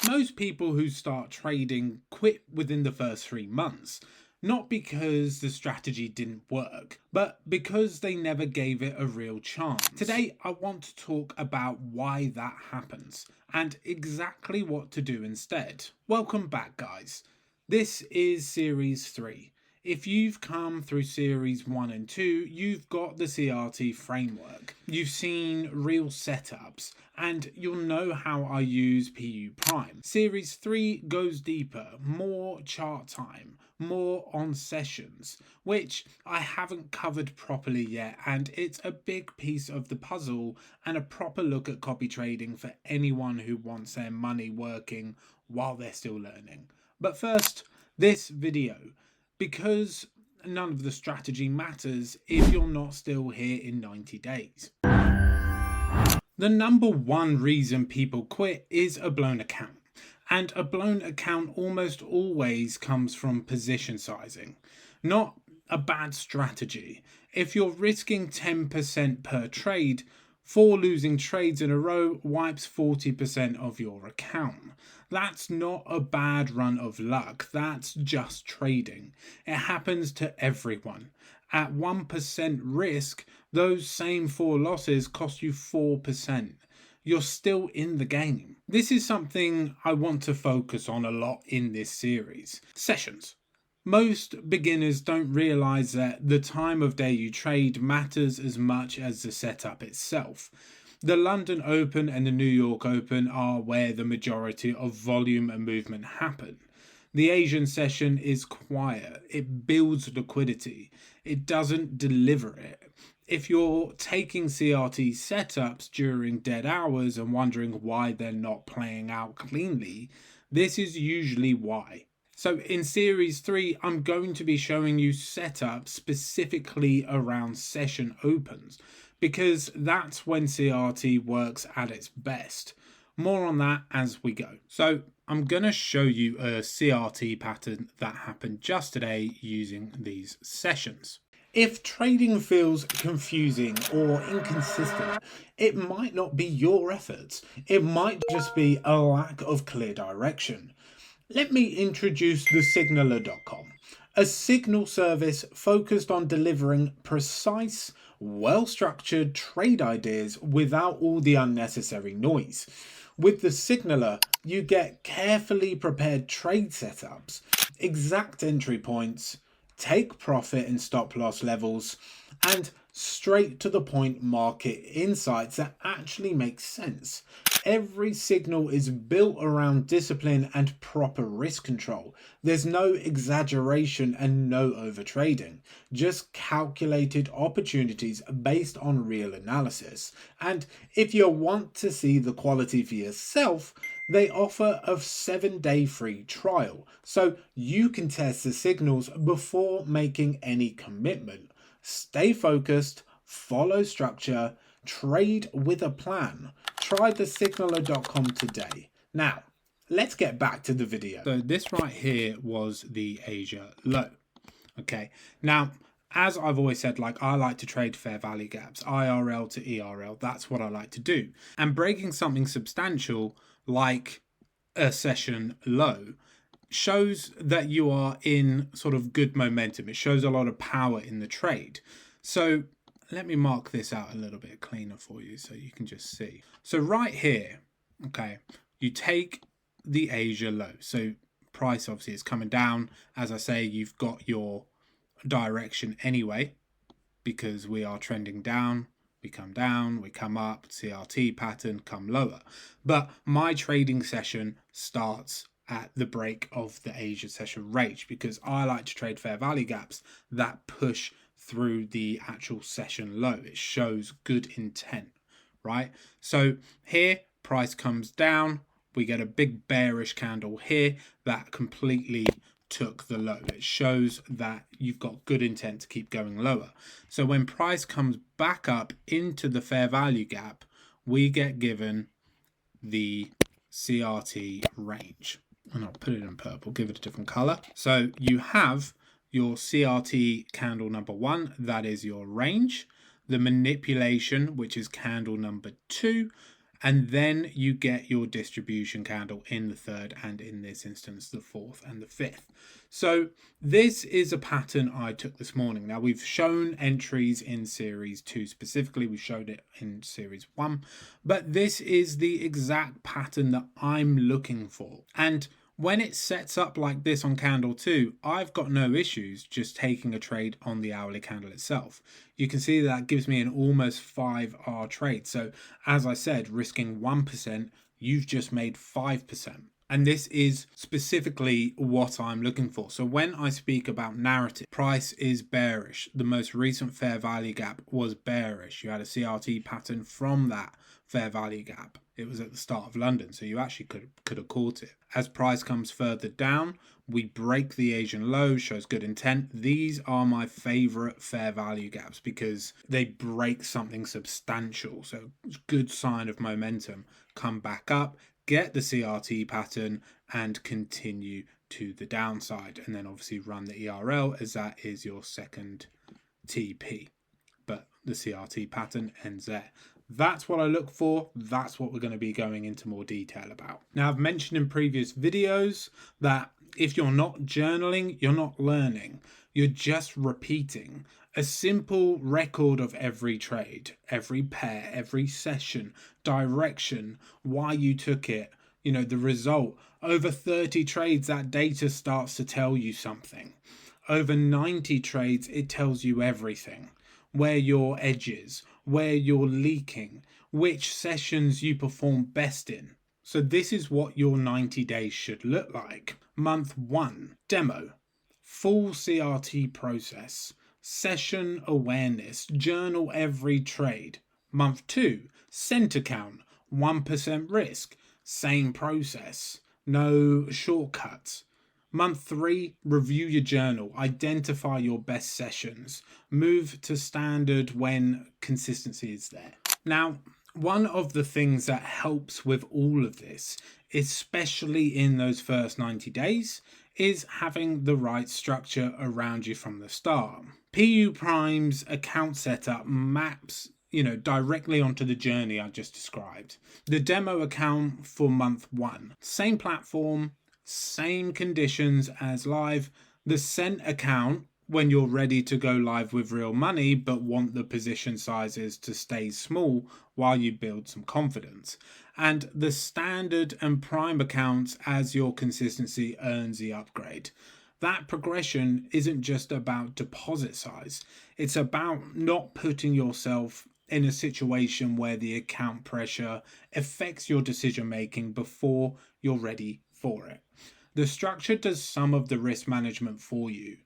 Most people who start trading quit within the first 3 months, not because the strategy didn't work, but because they never gave it a real chance. Today, I want to talk about why that happens and exactly what to do instead. Welcome back, guys. This is Series 3. If you've come through Series 1 and 2, you've got the CRT framework. You've seen real setups, and you'll know how I use PU Prime. Series 3 goes deeper, more chart time, more on sessions, which I haven't covered properly yet, and it's a big piece of the puzzle and a proper look at copy trading for anyone who wants their money working while they're still learning. But first, this video, because none of the strategy matters if you're not still here in 90 days. The number one reason people quit is a blown account. And a blown account almost always comes from position sizing, not a bad strategy. If you're risking 10% per trade, 4 losing trades in a row wipes 40% of your account. That's not a bad run of luck, that's just trading. It happens to everyone. At 1% risk, those same 4 losses cost you 4%. You're still in the game. This is something I want to focus on a lot in this series. Sessions. Most beginners don't realize that the time of day you trade matters as much as the setup itself. The London Open and the New York Open are where the majority of volume and movement happen. The Asian session is quiet. It builds liquidity. It doesn't deliver it. If you're taking CRT setups during dead hours and wondering why they're not playing out cleanly, this is usually why. So in Series 3, I'm going to be showing you setups specifically around session opens, because that's when CRT works at its best. More on that as we go. So I'm going to show you a CRT pattern that happened just today using these sessions. If trading feels confusing or inconsistent, it might not be your efforts. It might just be a lack of clear direction. Let me introduce the Signaler.com, a signal service focused on delivering precise, well-structured trade ideas without all the unnecessary noise. With the Signaler, you get carefully prepared trade setups, exact entry points, take profit and stop loss levels, and straight to the point market insights that actually make sense. Every signal is built around discipline and proper risk control. There's no exaggeration and no overtrading, just calculated opportunities based on real analysis. And if you want to see the quality for yourself, they offer a 7-day free trial, so you can test the signals before making any commitment. Stay focused, follow structure, trade with a plan. Try the Signaler.com today. Now, let's get back to the video. So this right here was the Asia low. Okay, now, as I've always said, I like to trade fair value gaps, IRL to ERL. That's what I like to do. And breaking something substantial like a session low shows that you are in sort of good momentum. It shows a lot of power in the trade. So let me mark this out a little bit cleaner for you so you can just see. So right here, okay, you take the Asia low. So price obviously is coming down. As I say, you've got your direction anyway, because we are trending down. We come down, we come up, CRT pattern, come lower. But my trading session starts at the break of the Asia session range, because I like to trade fair value gaps that push through the actual session low. It shows good intent, right? So here, price comes down. We get a big bearish candle here that completely took the low. It shows that you've got good intent to keep going lower. So when price comes back up into the fair value gap, we get given the CRT range. And I'll put it in purple, give it a different color. So you have your CRT candle number 1, that is your range. The manipulation, which is candle number 2, and then you get your distribution candle in the third, and in this instance the fourth and the fifth. So this is a pattern I took this morning. Now, we've shown entries in series 2 specifically, we showed it in series 1, but this is the exact pattern that I'm looking for. And when it sets up like this on candle 2, I've got no issues just taking a trade on the hourly candle itself. You can see that gives me an almost 5R trade. So as I said, risking 1%, you've just made 5%. And this is specifically what I'm looking for. So when I speak about narrative, price is bearish. The most recent fair value gap was bearish. You had a CRT pattern from that fair value gap. It was at the start of London, so you actually could have caught it. As price comes further down, we break the Asian low, shows good intent. These are my favorite fair value gaps because they break something substantial. So good sign of momentum. Come back up, get the CRT pattern, and continue to the downside. And then obviously run the ERL, as that is your second TP. But the CRT pattern ends there. That's what I look for. That's what we're going to be going into more detail about. Now, I've mentioned in previous videos that if you're not journaling, you're not learning. You're just repeating a simple record of every trade, every pair, every session, direction, why you took it, you know, the result. Over 30 trades, that data starts to tell you something. Over 90 trades, it tells you everything. Where your edge is, where you're leaking, which sessions you perform best in. So this is what your 90 days should look like. Month 1, demo, full CRT process, session awareness, journal every trade. Month 2, center count, 1% risk, same process, no shortcuts. Month 3, review your journal, identify your best sessions, move to standard when consistency is there. Now, one of the things that helps with all of this, especially in those first 90 days, is having the right structure around you from the start. PU Prime's account setup maps directly onto the journey I just described. The demo account for month 1, same platform, same conditions as live. The sent account when you're ready to go live with real money but want the position sizes to stay small while you build some confidence. And the standard and prime accounts as your consistency earns the upgrade. That progression isn't just about deposit size. It's about not putting yourself in a situation where the account pressure affects your decision making before you're ready for it. The structure does some of the risk management for you.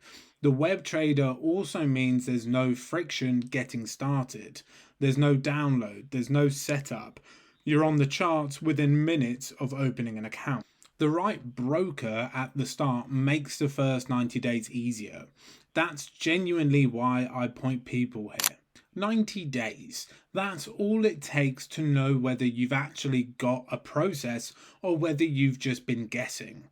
The web trader also means there's no friction getting started. There's no download, there's no setup. You're on the charts within minutes of opening an account. The right broker at the start makes the first 90 days easier. That's genuinely why I point people here. 90 days. That's all it takes to know whether you've actually got a process or whether you've just been guessing.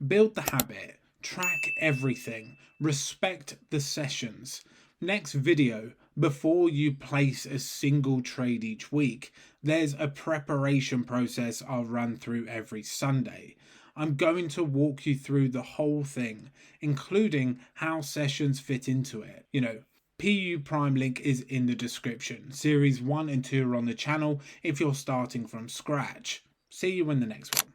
Build the habit, track everything, respect the sessions. Next video, before you place a single trade each week, there's a preparation process I'll run through every Sunday. I'm going to walk you through the whole thing, including how sessions fit into it. PU Prime link is in the description. Series 1 and 2 are on the channel if you're starting from scratch. See you in the next one.